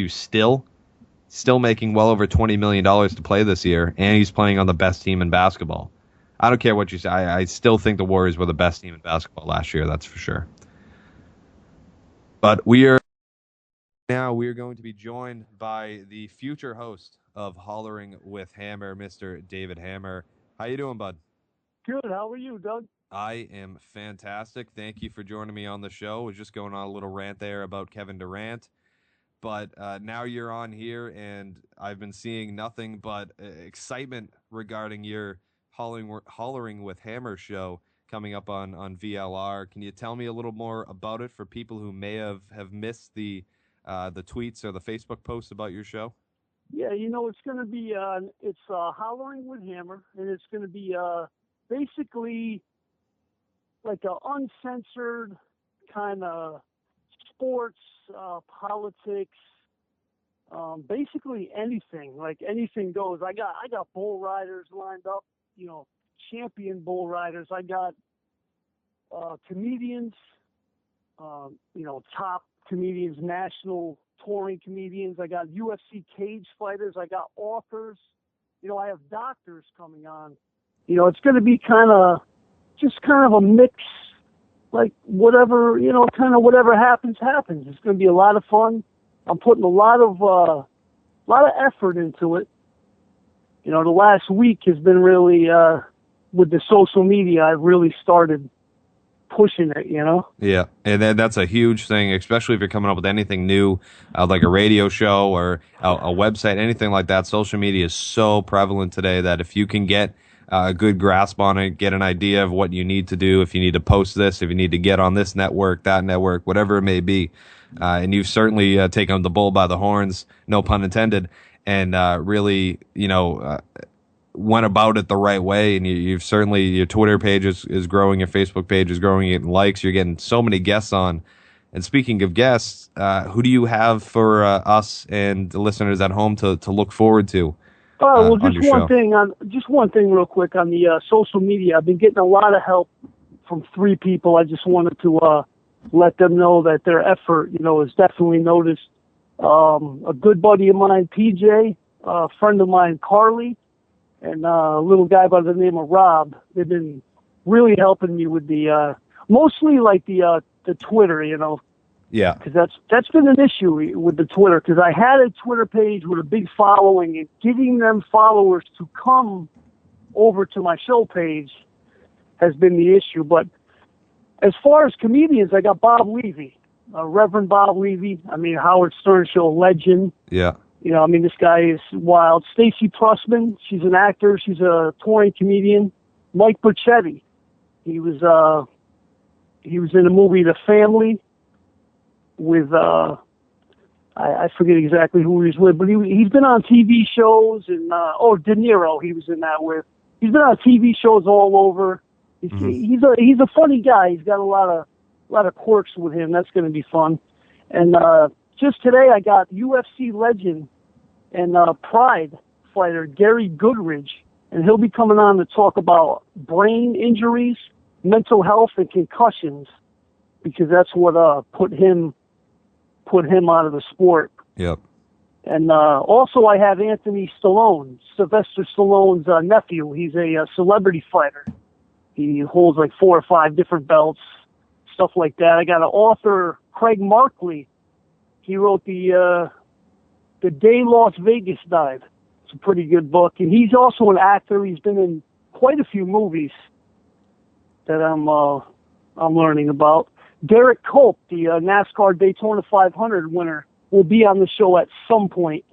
you, still making well over $20 million to play this year, and he's playing on the best team in basketball. I don't care what you say. I still think the Warriors were the best team in basketball last year, that's for sure. But we are going to be joined by the future host of Hollering with Hammer, Mr. David Hammer. How you doing, bud? Good. How are you, Doug? I am fantastic. Thank you for joining me on the show. I was just going on a little rant there about Kevin Durant. But now you're on here, and I've been seeing nothing but excitement regarding your Hollering with Hammer show coming up on VLR. Can you tell me a little more about it for people who may have missed the tweets or the Facebook posts about your show? Yeah, it's going to be Hollering with Hammer, and it's going to be basically like an uncensored kind of sports, politics, basically anything. Like anything goes. I got bull riders lined up, champion bull riders. I got comedians, top comedians, national touring comedians. I got UFC cage fighters. I got authors. I have doctors coming on. It's going to be kind of a mix, like whatever, kind of whatever happens. It's going to be a lot of fun. I'm putting a lot of effort into it. The last week has been really, with the social media, I've really started pushing it, Yeah, and that's a huge thing, especially if you're coming up with anything new, like a radio show or a website, anything like that. Social media is so prevalent today that if you can get a good grasp on it, get an idea of what you need to do, if you need to post this, if you need to get on this network, that network, whatever it may be, and you've certainly taken the bull by the horns, no pun intended, and really, went about it the right way, and you've certainly, your Twitter page is growing, your Facebook page is growing, getting likes, you're getting so many guests on. And speaking of guests, who do you have for us and the listeners at home to look forward to? Just one thing real quick on the social media. I've been getting a lot of help from 3 people. I just wanted to let them know that their effort, is definitely noticed. A good buddy of mine, PJ, a friend of mine, Carly, and a little guy by the name of Rob. They've been really helping me with the mostly like the Twitter, Yeah. Because that's been an issue with the Twitter, because I had a Twitter page with a big following, and getting them followers to come over to my show page has been the issue. But as far as comedians, I got Bob Levy, Reverend Bob Levy. Howard Stern show legend. Yeah. This guy is wild. Stacey Pressman, she's an actor. She's a touring comedian. Mike Burchetti, he was in the movie The Family with I forget exactly who he was with, but he's been on TV shows, and De Niro, he was in that with. He's been on TV shows all over. He's a funny guy. He's got a lot of quirks with him. That's going to be fun. And just today, I got UFC legend and Pride fighter Gary Goodridge, and he'll be coming on to talk about brain injuries, mental health, and concussions, because that's what put him out of the sport. Yep. And also, I have Anthony Stallone, Sylvester Stallone's nephew. He's a celebrity fighter. He holds like 4 or 5 different belts, stuff like that. I got an author, Craig Markley. He wrote the Day Las Vegas Died. It's a pretty good book. And he's also an actor. He's been in quite a few movies that I'm learning about. Derek Cope, the NASCAR Daytona 500 winner, will be on the show at some point.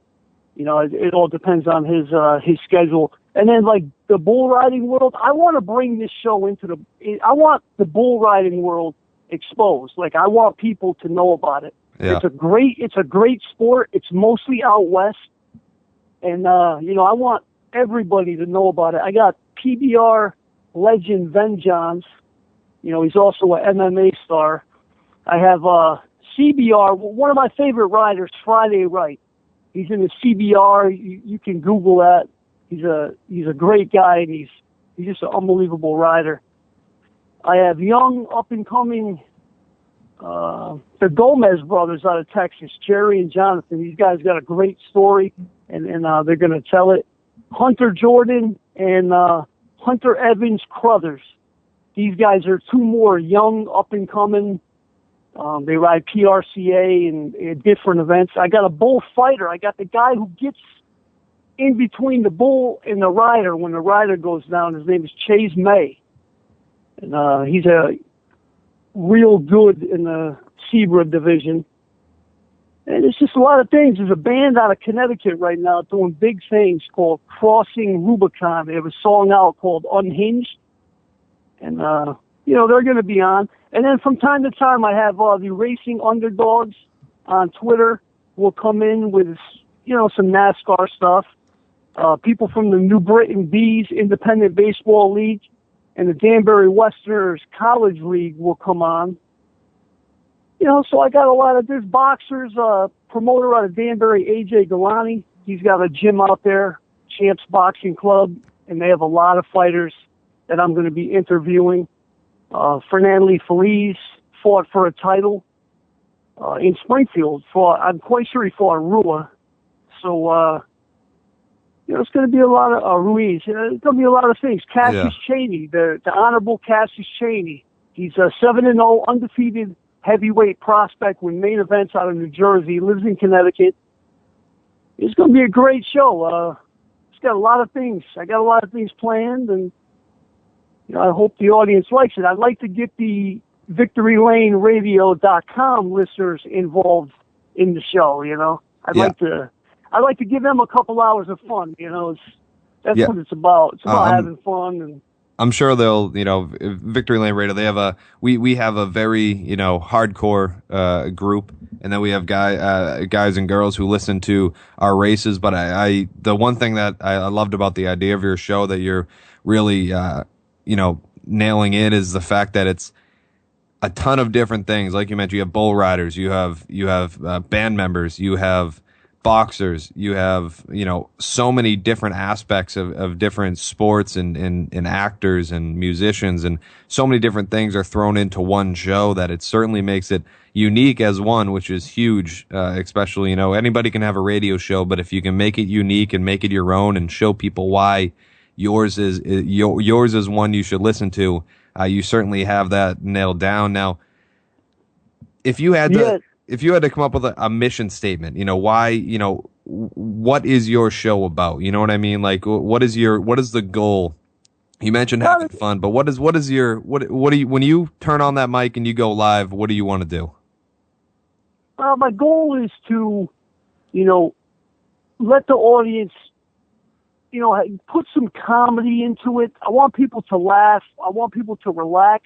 It all depends on his schedule. And then, like, the bull riding world, I want to bring this show I want the bull riding world exposed. Like, I want people to know about it. Yeah. It's a great sport. It's mostly out west. And, I want everybody to know about it. I got PBR legend Ven Johns. He's also an MMA star. I have CBR, one of my favorite riders, Friday Wright. He's in the CBR. You can Google that. He's a great guy, and he's just an unbelievable rider. I have young, up and coming the Gomez brothers out of Texas, Jerry and Jonathan. These guys got a great story, and they're going to tell it. Hunter Jordan and Hunter Evans Crothers. These guys are two more young, up-and-coming. They ride PRCA and different events. I got a bullfighter. I got the guy who gets in between the bull and the rider when the rider goes down. His name is Chase May. And he's a real good in the Zebra division. And it's just a lot of things. There's a band out of Connecticut right now doing big things called Crossing Rubicon. They have a song out called Unhinged. And, they're going to be on. And then from time to time, I have the Racing Underdogs on Twitter will come in with, some NASCAR stuff. People from the New Britain Bees Independent Baseball League and the Danbury Westerners College League will come on. So I got a lot of, there's boxers, promoter out of Danbury, AJ Galani. He's got a gym out there, Champs Boxing Club, and they have a lot of fighters that I'm going to be interviewing. Fernand Lee Feliz fought for a title in Springfield. I'm quite sure he fought Rua. So, it's going to be a lot of Ruiz. It's going to be a lot of things. Cassius Chaney, the Honorable Cassius Chaney. He's a 7-0 undefeated heavyweight prospect with main events out of New Jersey. He lives in Connecticut. It's going to be a great show. It's got a lot of things. I got a lot of things planned, and I hope the audience likes it. I'd like to get the VictoryLaneRadio.com listeners involved in the show. I'd like to give them a couple hours of fun. That's what it's about. It's about having fun. And I'm sure they'll, Victory Lane Radio. They have we have a very hardcore group, and then we have guys and girls who listen to our races. But the one thing that I loved about the idea of your show that you're really nailing in is the fact that it's a ton of different things. Like you mentioned, you have bull riders, you have band members, you have boxers, you have, so many different aspects of different sports and actors and musicians, and so many different things are thrown into one show that it certainly makes it unique as one, which is huge. Especially, anybody can have a radio show, but if you can make it unique and make it your own and show people why yours is one you should listen to, you certainly have that nailed down. Now, if you had to come up with a mission statement, why, what is your show about? You know what I mean? Like, what is the goal? You mentioned having fun, but what do you, when you turn on that mic and you go live, what do you want to do? My goal is to, let the audience, put some comedy into it. I want people to laugh. I want people to relax.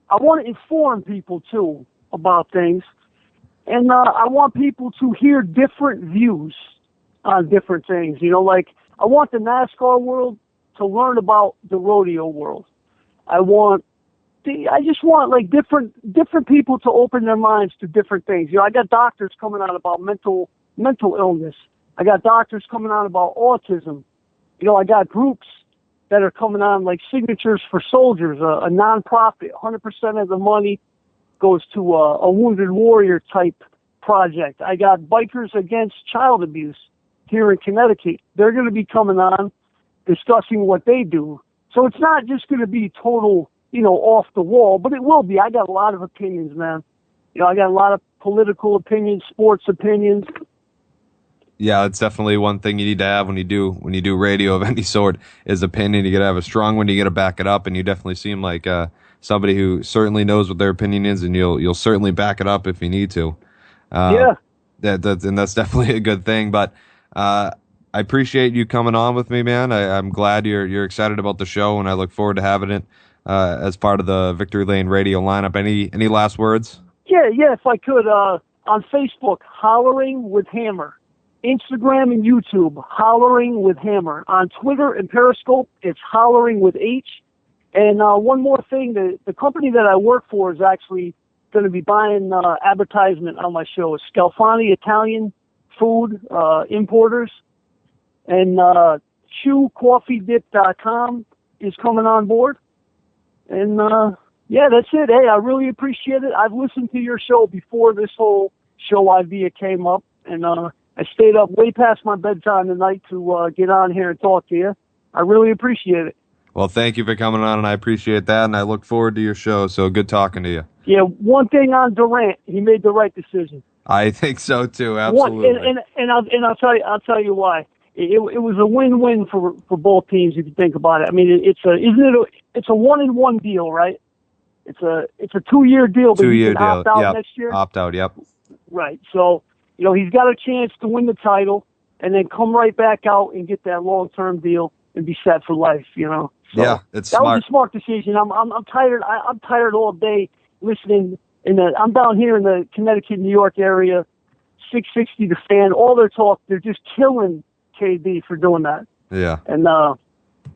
I want to inform people too about things. And I want people to hear different views on different things. I want the NASCAR world to learn about the rodeo world. I just want different people to open their minds to different things. I got doctors coming out about mental illness. I got doctors coming out about autism. I got groups that are coming on like Signatures for Soldiers, a nonprofit. 100% of the money goes to a Wounded Warrior type project. I got Bikers Against Child Abuse here in Connecticut. They're going to be coming on discussing what they do. So it's not just going to be total, off the wall, but it will be. I got a lot of opinions, man. I got a lot of political opinions, sports opinions. Yeah, it's definitely one thing you need to have when you do radio of any sort is opinion. You got to have a strong one. You got to back it up, and you definitely seem like somebody who certainly knows what their opinion is, and you'll certainly back it up if you need to. And that's definitely a good thing. But I appreciate you coming on with me, man. I'm glad you're excited about the show, and I look forward to having it as part of the Victory Lane Radio lineup. Any last words? Yeah. If I could, on Facebook, Hollering with Hammer. Instagram and YouTube, Hollering with Hammer. On Twitter and Periscope, it's Hollering with H. And one more thing, the company that I work for is actually going to be buying advertisement on my show. It's Scalfani Italian Food Importers. And ChewCoffeeDip.com is coming on board. And Yeah, that's it. Hey, I really appreciate it. I've listened to your show before this whole show idea came up, and I stayed up way past my bedtime tonight to get on here and talk to you. I really appreciate it. Well, thank you for coming on, and I appreciate that, and I look forward to your show. So good talking to you. Yeah, one thing on Durant, he made the right decision. I think so too. Absolutely. I'll tell you why. It was a win-win for both teams if you think about it. I mean, it's a 1-in-1 deal, right? It's a 2-year deal, but he can opt out next year. Opt out. Yep. Right. So he's got a chance to win the title and then come right back out and get that long-term deal and be set for life. So yeah, it's that smart. was a smart decision. I'm tired. I'm tired all day listening. I'm down here in the Connecticut, New York area. 660 The Fan. All their talk, they're just killing KB for doing that. Yeah. And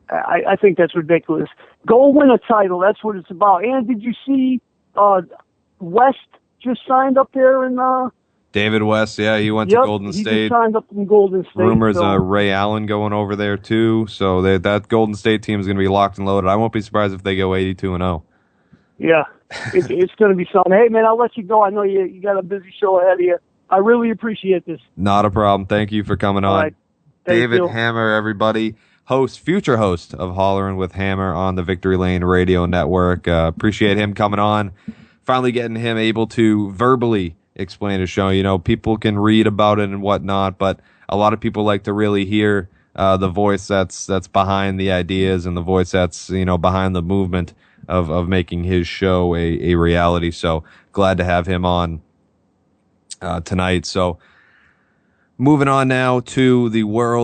I think that's ridiculous. Go win a title. That's what it's about. And did you see West just signed up there in David West? Yeah, he went to Golden State. He just signed up in Golden State. Rumors Ray Allen going over there too. So that Golden State team is going to be locked and loaded. I won't be surprised if they go 82-0. Yeah, it's going to be something. Hey, man, I'll let you go. I know you got a busy show ahead of you. I really appreciate this. Not a problem. Thank you for coming on. Right. David Hammer, everybody. Future host of Hollering with Hammer on the Victory Lane Radio Network. Appreciate him coming on. Finally getting him able to verbally explain his show. People can read about it and whatnot, but a lot of people like to really hear the voice that's behind the ideas and the voice that's behind the movement of making his show a reality. So glad to have him on tonight. So moving on now to the world